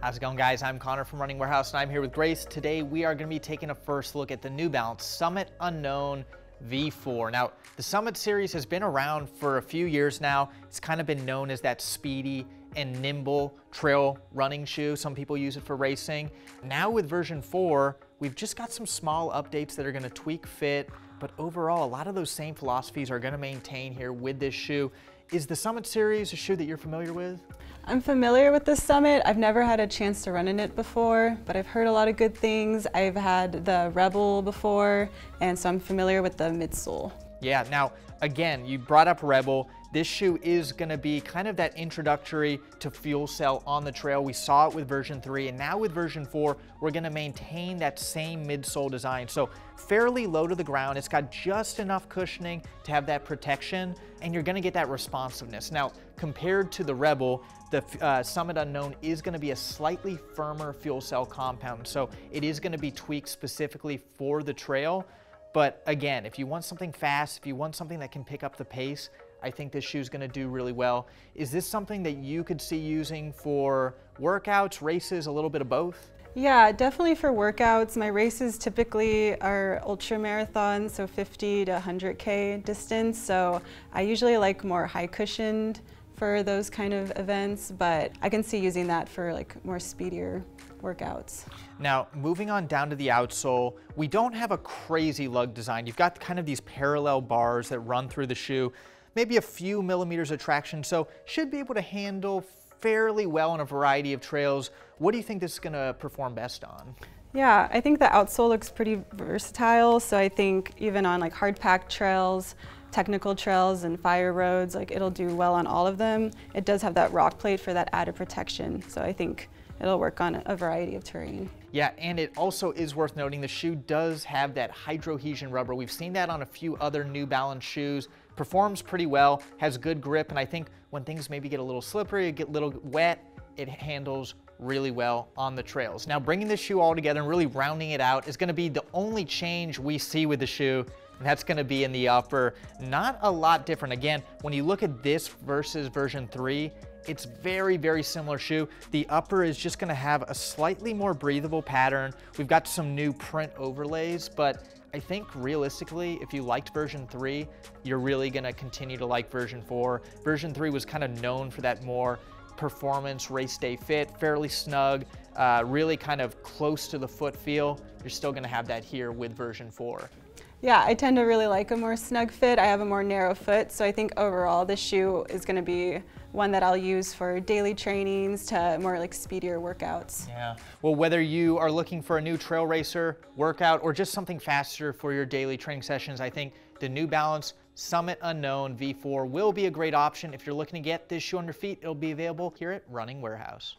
How's it going, guys? I'm Connor from Running Warehouse, and I'm here with Grace. Today we are going to be taking a first look at the New Balance Summit Unknown V4. Now, the Summit series has been around for a few years now. It's kind of been known as that speedy and nimble trail running shoe. Some people use it for racing. Now with version 4, we've just got some small updates that are going to tweak fit, but overall, a lot of those same philosophies are going to maintain here with this shoe. Is the Summit series a shoe that you're familiar with? I'm familiar with the Summit. I've never had a chance to run in it before, but I've heard a lot of good things. I've had the Rebel before, and so I'm familiar with the Midsole. Yeah, now, again, you brought up Rebel. This shoe is gonna be kind of that introductory to FuelCell on the trail. We saw it with version 3, and now with version 4, we're gonna maintain that same midsole design. So fairly low to the ground. It's got just enough cushioning to have that protection, and you're gonna get that responsiveness. Now, compared to the Rebel, the Summit Unknown is gonna be a slightly firmer FuelCell compound. So it is gonna be tweaked specifically for the trail. But again, if you want something fast, if you want something that can pick up the pace, I think this shoe is gonna do really well. Is this something that you could see using for workouts, races, a little bit of both? Yeah, definitely for workouts. My races typically are ultra marathons, so 50 to 100K distance. So I usually like more high cushioned for those kind of events, but I can see using that for like more speedier workouts. Now, moving on down to the outsole, we don't have a crazy lug design. You've got kind of these parallel bars that run through the shoe, maybe a few millimeters of traction, so should be able to handle fairly well on a variety of trails. What do you think this is gonna perform best on? Yeah, I think the outsole looks pretty versatile, so I think even on like hard packed trails, technical trails and fire roads, like it'll do well on all of them. It does have that rock plate for that added protection, so I think it'll work on a variety of terrain. Yeah, and it also is worth noting the shoe does have that hydrohesion rubber. We've seen that on a few other New Balance shoes. Performs pretty well, has good grip, and I think when things maybe get a little slippery, get a little wet, it handles really well on the trails. Now, bringing this shoe all together and really rounding it out is gonna be the only change we see with the shoe, and that's gonna be in the upper. Not a lot different. Again, when you look at this versus version 3, it's very, very similar shoe. The upper is just gonna have a slightly more breathable pattern. We've got some new print overlays, but I think realistically, if you liked version 3, you're really gonna continue to like version 4. Version 3 was kind of known for that more performance, race day fit, fairly snug, really kind of close to the foot feel. You're still gonna have that here with version 4. Yeah, I tend to really like a more snug fit. I have a more narrow foot, so I think overall this shoe is gonna be one that I'll use for daily trainings to more like speedier workouts. Yeah, well, whether you are looking for a new trail racer workout or just something faster for your daily training sessions, I think the New Balance Summit Unknown V4 will be a great option. If you're looking to get this shoe on your feet, it'll be available here at Running Warehouse.